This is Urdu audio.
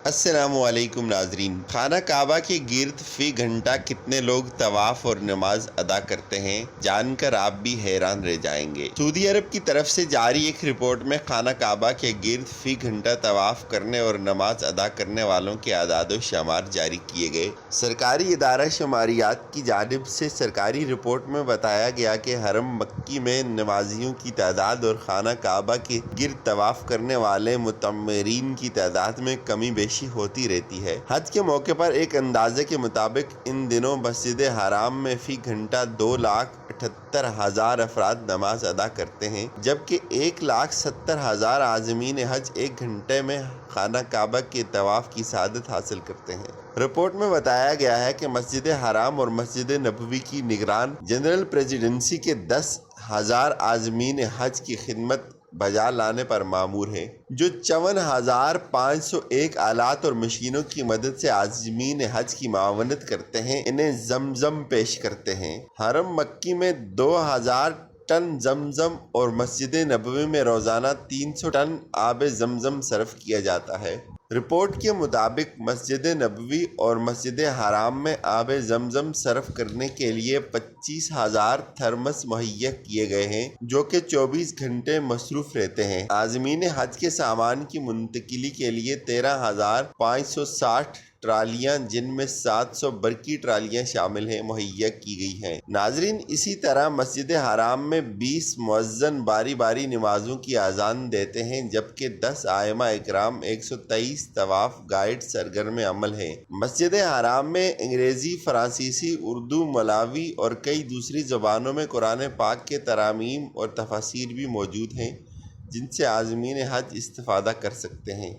السلام علیکم ناظرین، خانہ کعبہ کے گرد فی گھنٹہ کتنے لوگ طواف اور نماز ادا کرتے ہیں جان کر آپ بھی حیران رہ جائیں گے۔ سعودی عرب کی طرف سے جاری ایک رپورٹ میں خانہ کعبہ کے گرد فی گھنٹہ طواف کرنے اور نماز ادا کرنے والوں کے اعداد و شمار جاری کیے گئے۔ سرکاری ادارہ شماریات کی جانب سے سرکاری رپورٹ میں بتایا گیا کہ حرم مکی میں نمازیوں کی تعداد اور خانہ کعبہ کے گرد طواف کرنے والے معتمرین کی تعداد میں کمی بیشی ہوتی رہتی ہے۔ حج کے موقع پر ایک اندازے کے مطابق ان دنوں مسجد حرام میں فی گھنٹہ 2,78,000 افراد نماز ادا کرتے ہیں، جبکہ 1,70,000 عازمین حج ایک گھنٹے میں خانہ کعبہ کے طواف کی سعادت حاصل کرتے ہیں۔ رپورٹ میں بتایا گیا ہے کہ مسجد حرام اور مسجد نبوی کی نگران جنرل پریزیڈنسی کے 10,000 عازمین حج کی خدمت بجا لانے پر مامور ہیں، جو 54,501 آلات اور مشینوں کی مدد سے عازمین حج کی معاونت کرتے ہیں، انہیں زمزم پیش کرتے ہیں۔ حرم مکی میں 2,000 ٹن زمزم اور مسجد نبوی میں روزانہ 300 ٹن آب زمزم صرف کیا جاتا ہے۔ رپورٹ کے مطابق مسجد نبوی اور مسجد حرام میں آب زمزم صرف کرنے کے لیے 25,000 تھرمس مہیا کیے گئے ہیں، جو کہ 24 گھنٹے مصروف رہتے ہیں۔ عازمین حج کے سامان کی منتقلی کے لیے 13,560 ٹرالیاں، جن میں 700 برقی ٹرالیاں شامل ہیں، مہیا کی گئی ہیں۔ ناظرین، اسی طرح مسجد حرام میں 20 مؤذن باری باری نمازوں کی اذان دیتے ہیں، جبکہ 10 ائمہ اکرام 123 طواف گائیڈ سرگرم عمل ہیں۔ مسجد حرام میں انگریزی، فرانسیسی، اردو، ملاوی اور کئی دوسری زبانوں میں قرآن پاک کے ترامیم اور تفاسیر بھی موجود ہیں، جن سے عازمین حج استفادہ کر سکتے ہیں۔